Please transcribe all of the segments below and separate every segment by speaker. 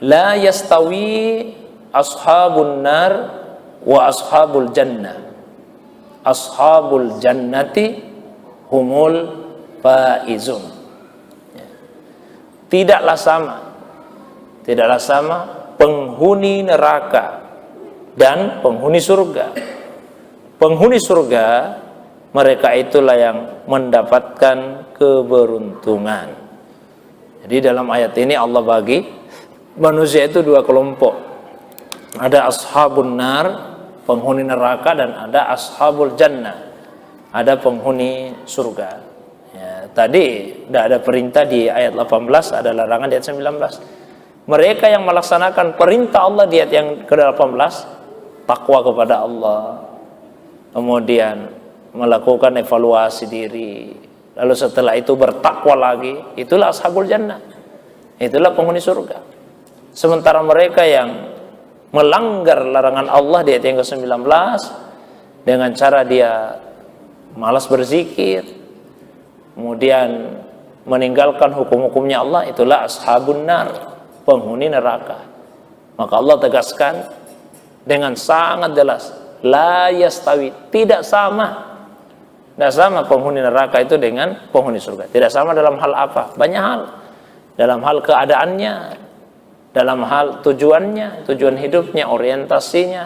Speaker 1: La yastawi ashabun nar wa ashabul jannah. Ashabul jannati humul faizun. Tidaklah sama penghuni neraka dan penghuni surga. Penghuni surga, mereka itulah yang mendapatkan keberuntungan. Jadi dalam ayat ini Allah bagi manusia itu dua kelompok. Ada ashabun nar, penghuni neraka, dan ada ashabul jannah, ada penghuni surga. Ya, tadi tidak ada perintah di ayat 18, ada larangan di ayat 19. Mereka yang melaksanakan perintah Allah di ayat yang ke-18, takwa kepada Allah, kemudian melakukan evaluasi diri, lalu setelah itu bertakwa lagi, itulah ashabul jannah, itulah penghuni surga. Sementara mereka yang melanggar larangan Allah di ayat yang ke-19 dengan cara dia malas berzikir, kemudian meninggalkan hukum-hukumnya Allah, itulah ashabun nar, penghuni neraka. Maka Allah tegaskan dengan sangat jelas, la yastawi, tidak sama penghuni neraka itu dengan penghuni surga. Tidak sama dalam hal apa? Banyak hal. Dalam hal keadaannya, dalam hal tujuannya, tujuan hidupnya, orientasinya,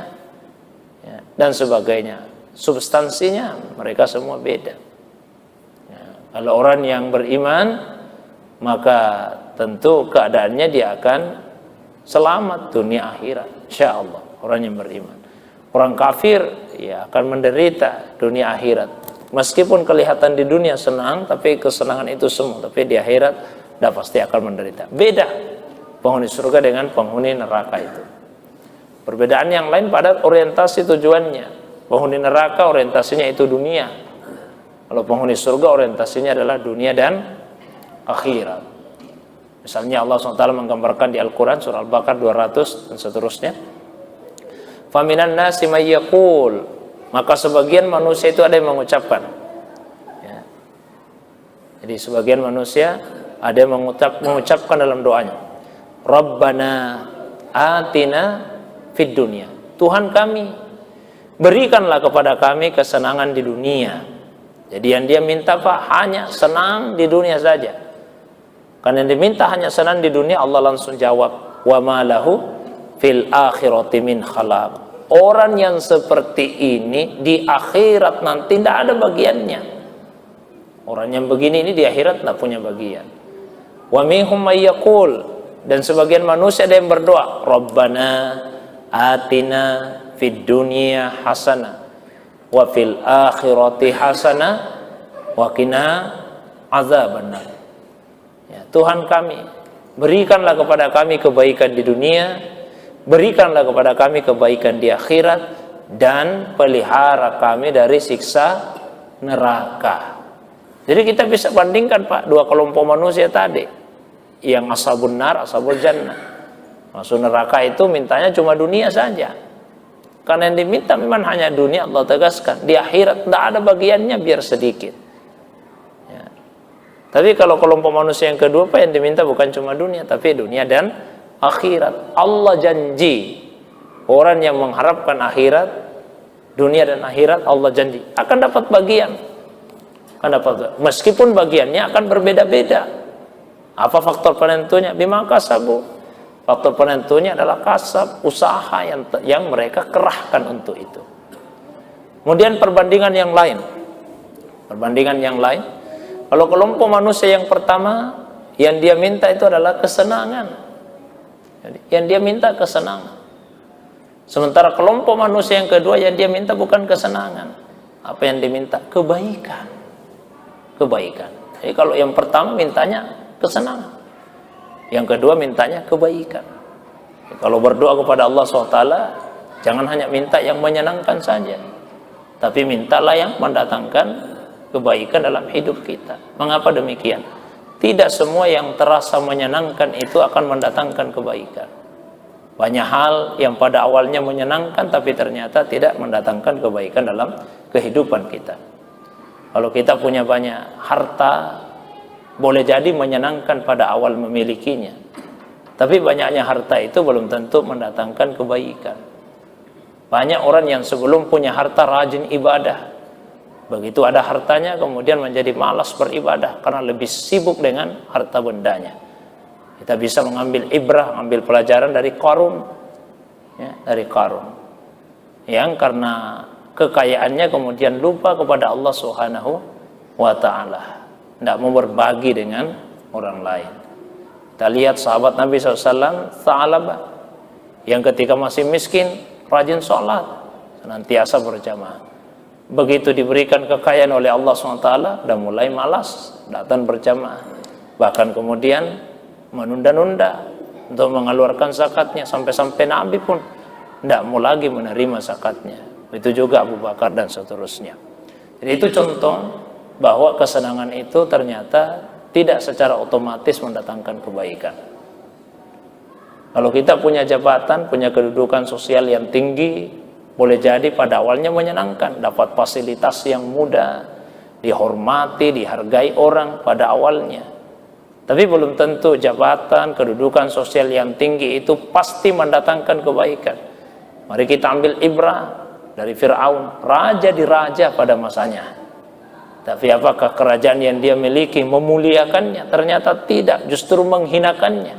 Speaker 1: ya, dan sebagainya. Substansinya mereka semua beda. Ya, kalau orang yang beriman, maka tentu keadaannya dia akan selamat dunia akhirat, insya Allah. Orang yang beriman. Orang kafir ya akan menderita dunia akhirat. Meskipun kelihatan di dunia senang, tapi kesenangan itu semua, tapi di akhirat dah pasti akan menderita. Beda penghuni surga dengan penghuni neraka itu. Perbedaan yang lain pada orientasi tujuannya. Penghuni neraka orientasinya itu dunia. Kalau penghuni surga orientasinya adalah dunia dan akhirat. Misalnya Allah SWT menggambarkan di Al-Quran surah Al-Baqarah 200 dan seterusnya. Faminan nasi may yaqul, maka sebagian manusia itu ada yang mengucapkan. Ya. Jadi sebagian manusia ada yang mengucapkan dalam doanya, Rabbana atina fid dunya, Tuhan kami, berikanlah kepada kami kesenangan di dunia. Jadi yang dia minta Pak hanya senang di dunia saja. Karena yang diminta hanya senang di dunia, Allah langsung jawab, wa ma lahu fil akhirati min khalaq. Orang yang seperti ini di akhirat nanti tidak ada bagiannya. Orang yang begini ini di akhirat tidak punya bagian. Wa minhum may yaqul, dan sebagian manusia ada yang berdoa, Rabbana atina fid dunya hasanah wa fil akhirati hasanah wa qina azabannar. Ya, Tuhan kami, berikanlah kepada kami kebaikan di dunia, berikanlah kepada kami kebaikan di akhirat, dan pelihara kami dari siksa neraka. Jadi kita bisa bandingkan Pak, dua kelompok manusia tadi, yang ashabun nar, ashabul jannah. Masuk neraka itu mintanya cuma dunia saja. Karena yang diminta memang hanya dunia, Allah tegaskan. Di akhirat tidak ada bagiannya, biar sedikit. Ya. Tapi kalau kelompok manusia yang kedua, Pak, yang diminta bukan cuma dunia, tapi dunia dan akhirat. Allah janji, orang yang mengharapkan akhirat, dunia dan akhirat, Allah janji akan dapat bagian. Akan dapat, meskipun bagiannya akan berbeda-beda. Apa faktor penentunya? Bima kasabu. Faktor penentunya adalah kasab, usaha yang mereka kerahkan untuk itu. Kemudian perbandingan yang lain. Perbandingan yang lain. Kalau kelompok manusia yang pertama, yang dia minta itu adalah kesenangan. Jadi, yang dia minta kesenangan. Sementara kelompok manusia yang kedua, yang dia minta bukan kesenangan. Apa yang diminta? Kebaikan. Kebaikan. Jadi kalau yang pertama mintanya kesenangan, yang kedua mintanya kebaikan. Kalau berdoa kepada Allah SWT, jangan hanya minta yang menyenangkan saja, tapi mintalah yang mendatangkan kebaikan dalam hidup kita. Mengapa demikian? Tidak semua yang terasa menyenangkan itu akan mendatangkan kebaikan. Banyak hal yang pada awalnya menyenangkan tapi ternyata tidak mendatangkan kebaikan dalam kehidupan kita. Kalau kita punya banyak harta, boleh jadi menyenangkan pada awal memilikinya, Tapi banyaknya harta itu belum tentu mendatangkan kebaikan. Banyak orang yang sebelum punya harta rajin ibadah. Begitu ada hartanya kemudian menjadi malas beribadah karena lebih sibuk dengan harta bendanya. Kita bisa mengambil ibrah, ambil pelajaran dari Qarun. Ya, dari Qarun. Yang karena kekayaannya kemudian lupa kepada Allah Subhanahu wa ta'ala. Tidak mau berbagi dengan orang lain. Kita lihat sahabat Nabi SAW, Tha'labah, yang ketika masih miskin, rajin sholat, senantiasa berjamaah. Begitu diberikan kekayaan oleh Allah SWT, sudah mulai malas datang berjamaah. Bahkan kemudian menunda-nunda untuk mengeluarkan zakatnya, sampai-sampai Nabi pun tidak mau lagi menerima zakatnya. Itu juga Abu Bakar dan seterusnya. Jadi itu contoh bahwa kesenangan itu ternyata tidak secara otomatis mendatangkan kebaikan. Kalau kita punya jabatan, punya kedudukan sosial yang tinggi, boleh jadi pada awalnya menyenangkan, dapat fasilitas yang mudah, dihormati, dihargai orang pada awalnya. Tapi belum tentu jabatan, kedudukan sosial yang tinggi itu pasti mendatangkan kebaikan. Mari kita ambil ibrah dari Fir'aun, raja di raja pada masanya. Tapi apakah kerajaan yang dia miliki memuliakannya? Ternyata tidak, justru menghinakannya.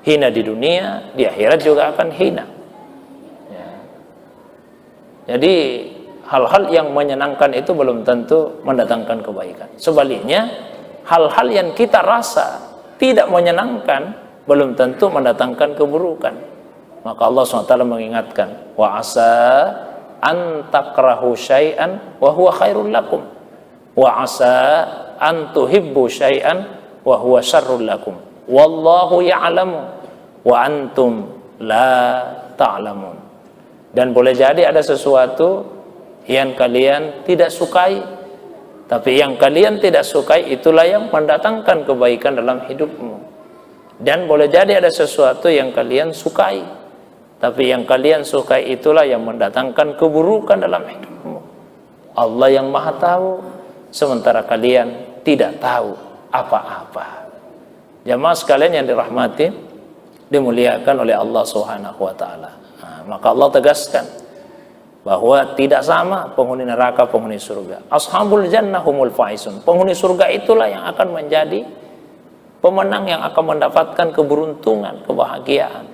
Speaker 1: Hina di dunia, di akhirat juga akan hina. Ya. Jadi hal-hal yang menyenangkan itu belum tentu mendatangkan kebaikan. Sebaliknya, hal-hal yang kita rasa tidak menyenangkan belum tentu mendatangkan keburukan. Maka Allah SWT mengingatkan, wa asa an takrahu syai'an wa huwa khairul lakum. Wa asa an tuhibbu syai'an wa huwa syarrul lakum. Wallahu ya'lamu wa antum la ta'lamun. Dan boleh jadi ada sesuatu yang kalian tidak sukai, tapi yang kalian tidak sukai itulah yang mendatangkan kebaikan dalam hidupmu. Dan boleh jadi ada sesuatu yang kalian sukai, tapi yang kalian sukai itulah yang mendatangkan keburukan dalam hidupmu. Allah yang Maha Tahu, sementara kalian tidak tahu apa-apa. Jamaah sekalian yang dirahmati, dimuliakan oleh Allah Subhanahu wa ta'ala. Maka Allah tegaskan bahwa tidak sama penghuni neraka, penghuni surga. Ashabul jannah humul faisun. Penghuni surga itulah yang akan menjadi pemenang, yang akan mendapatkan keberuntungan, kebahagiaan.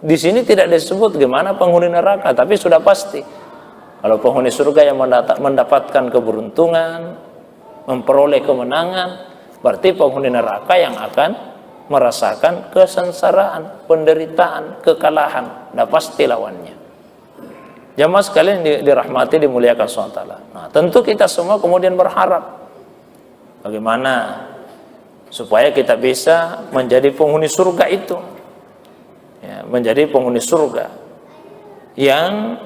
Speaker 1: Di sini tidak disebut gimana penghuni neraka, tapi sudah pasti kalau penghuni surga yang mendapatkan keberuntungan, memperoleh kemenangan, berarti penghuni neraka yang akan merasakan kesengsaraan, penderitaan, kekalahan. Nah, pasti lawannya. Jamaah sekalian dirahmati, dimuliakan SWT. Nah, tentu kita semua kemudian berharap bagaimana supaya kita bisa menjadi penghuni surga itu, ya, menjadi penghuni surga yang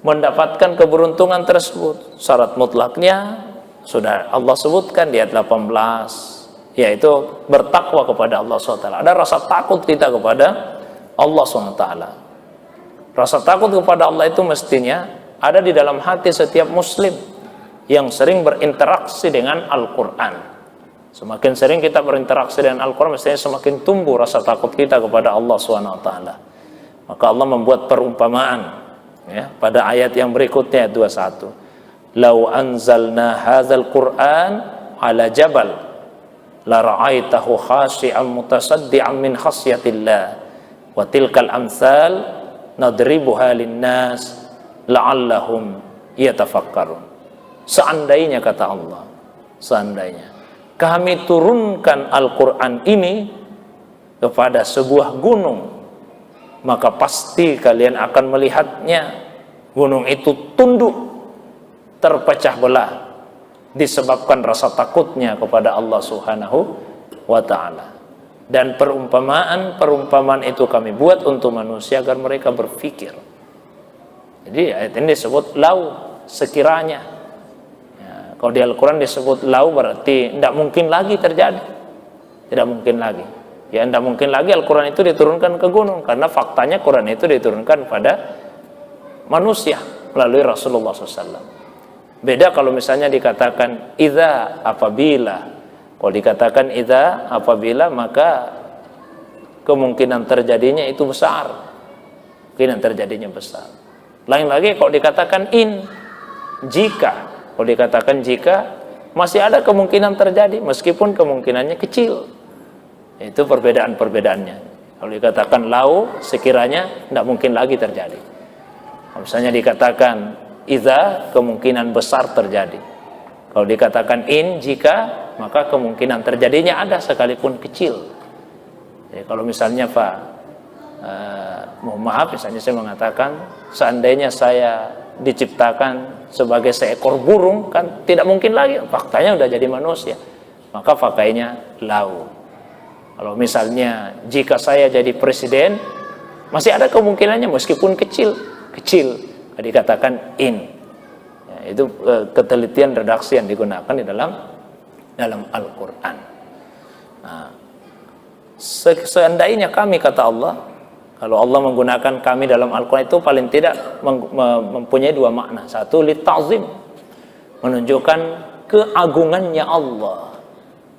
Speaker 1: mendapatkan keberuntungan tersebut. Syarat mutlaknya sudah Allah sebutkan di ayat 18, yaitu bertakwa kepada Allah SWT. Ada rasa takut kita kepada Allah SWT. Rasa takut kepada Allah itu mestinya ada di dalam hati setiap muslim yang sering berinteraksi dengan Al-Quran. Semakin sering kita berinteraksi dengan Al-Quran, mestinya semakin tumbuh rasa takut kita kepada Allah SWT. Maka Allah membuat perumpamaan, ya, pada ayat yang berikutnya, 21. Lau anzalna hadzal Qur'an ala jabal la ra'aitahu khashi'an mutasaddian min khasyatillah wa tilkal amsal nadribuha linnas la'allahum yatafakkarun. Seandainya, kata Allah, seandainya kami turunkan Al-Quran ini kepada sebuah gunung, maka pasti kalian akan melihatnya. Gunung itu tunduk, terpecah belah, disebabkan rasa takutnya kepada Allah Subhanahu wa ta'ala. Dan perumpamaan itu kami buat untuk manusia agar mereka berpikir. Jadi ayat ini disebut lau, sekiranya. Ya, kalau di Al-Quran disebut lau berarti tidak mungkin lagi terjadi. Tidak mungkin lagi. Ya, tidak mungkin lagi Al-Quran itu diturunkan ke gunung, karena faktanya Quran itu diturunkan pada manusia melalui Rasulullah SAW. Beda kalau misalnya dikatakan idza, apabila. Kalau dikatakan idza, apabila, maka kemungkinan terjadinya itu besar. Kemungkinan terjadinya besar. Lain lagi kalau dikatakan jika. Kalau dikatakan jika, masih ada kemungkinan terjadi meskipun kemungkinannya kecil. Itu perbedaan-perbedaannya. Kalau dikatakan lau, sekiranya tidak mungkin lagi terjadi. Misalnya dikatakan idza, kemungkinan besar terjadi. Kalau dikatakan jika, maka kemungkinan terjadinya ada sekalipun kecil. Jadi kalau misalnya mohon maaf, misalnya saya mengatakan seandainya saya diciptakan sebagai seekor burung, kan tidak mungkin lagi, faktanya udah jadi manusia, maka pakainya lau. Kalau misalnya jika saya jadi presiden, masih ada kemungkinannya meskipun kecil, dikatakan ya, itu ketelitian redaksi yang digunakan di dalam Al-Quran. Nah, seandainya kami, kata Allah, kalau Allah menggunakan kami dalam Al-Quran itu paling tidak mempunyai dua makna. Satu, litazim, menunjukkan keagungannya Allah.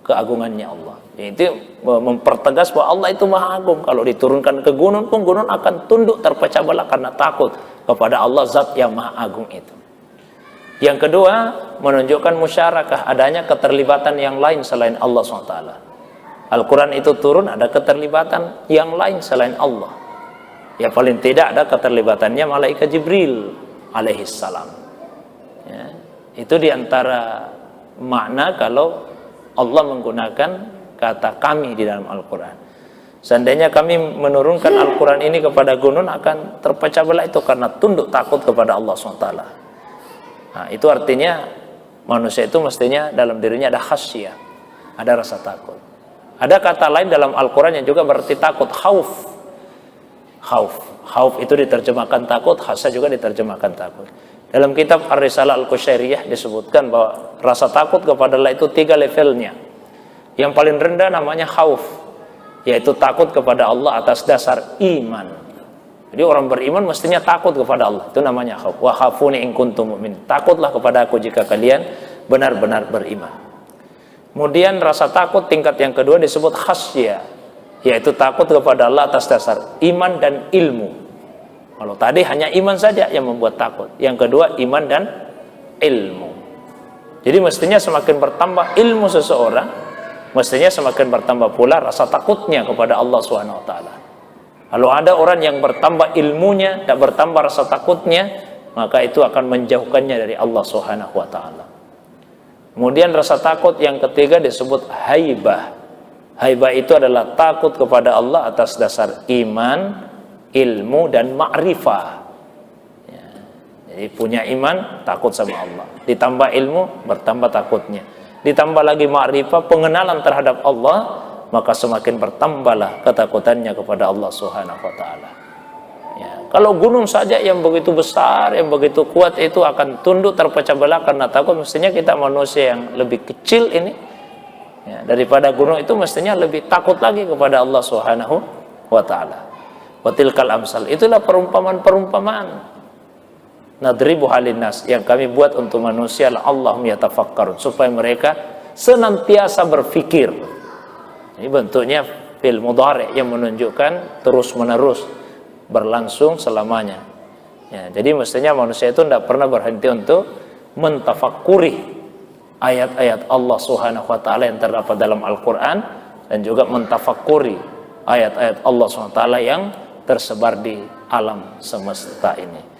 Speaker 1: Keagungannya Allah. Itu mempertegas bahwa Allah itu maha agung. Kalau diturunkan ke gunung pun, gunung akan tunduk terpecah belah karena takut kepada Allah, zat yang maha agung itu. Yang kedua, menunjukkan musyarakah, adanya keterlibatan yang lain selain Allah SWT. Al-Quran itu turun, ada keterlibatan yang lain selain Allah. Ya paling tidak ada keterlibatannya malaikat Jibril alaihissalam. Ya, itu diantara makna kalau Allah menggunakan kata kami di dalam Al-Quran. Seandainya kami menurunkan Al-Quran ini kepada gunung, akan terpecah belah itu karena tunduk takut kepada Allah SWT. Nah, itu artinya manusia itu mestinya dalam dirinya ada khasyah, ada rasa takut. Ada kata lain dalam Al-Quran yang juga berarti takut, khauf. Khauf itu diterjemahkan takut, khasyah juga diterjemahkan takut. Dalam kitab Ar-Risalah Al-Qushairiyah disebutkan bahwa rasa takut kepada Allah itu 3 levelnya. Yang paling rendah namanya khauf, yaitu takut kepada Allah atas dasar iman. Jadi orang beriman mestinya takut kepada Allah, itu namanya khauf. Wa khafuni in kuntum mu'min, takutlah kepada aku jika kalian benar-benar beriman. Kemudian rasa takut tingkat yang kedua disebut khasyah, yaitu takut kepada Allah atas dasar iman dan ilmu. Kalau tadi hanya iman saja yang membuat takut, yang kedua iman dan ilmu. Jadi mestinya semakin bertambah ilmu seseorang, mestinya semakin bertambah pula rasa takutnya kepada Allah SWT. Kalau ada orang yang bertambah ilmunya, tak bertambah rasa takutnya, maka itu akan menjauhkannya dari Allah SWT. Kemudian rasa takut yang ketiga disebut haibah. Haibah itu adalah takut kepada Allah atas dasar iman, ilmu, dan ma'rifah. Ya, jadi punya iman, takut sama Allah. Ditambah ilmu, bertambah takutnya. Ditambah lagi ma'rifah, pengenalan terhadap Allah, maka semakin bertambahlah ketakutannya kepada Allah Subhanahu wa taala. Ya, kalau gunung saja yang begitu besar, yang begitu kuat itu akan tunduk terpecah belah karena takut, mestinya kita manusia yang lebih kecil ini, ya, daripada gunung itu mestinya lebih takut lagi kepada Allah Subhanahu wa taala. Wa tilkal amsal, itulah perumpamaan-perumpamaan nadribu halinnas yang kami buat untuk manusia la'allahum yatafakkarun, supaya mereka senantiasa berfikir. Ini bentuknya fi'il mudhari yang menunjukkan terus menerus, berlangsung selamanya. Ya, jadi mestinya manusia itu tidak pernah berhenti untuk mentafakuri ayat-ayat Allah Subhanahu wa taala yang terdapat dalam Al-Qur'an, dan juga mentafakuri ayat-ayat Allah Subhanahu wa taala yang tersebar di alam semesta ini.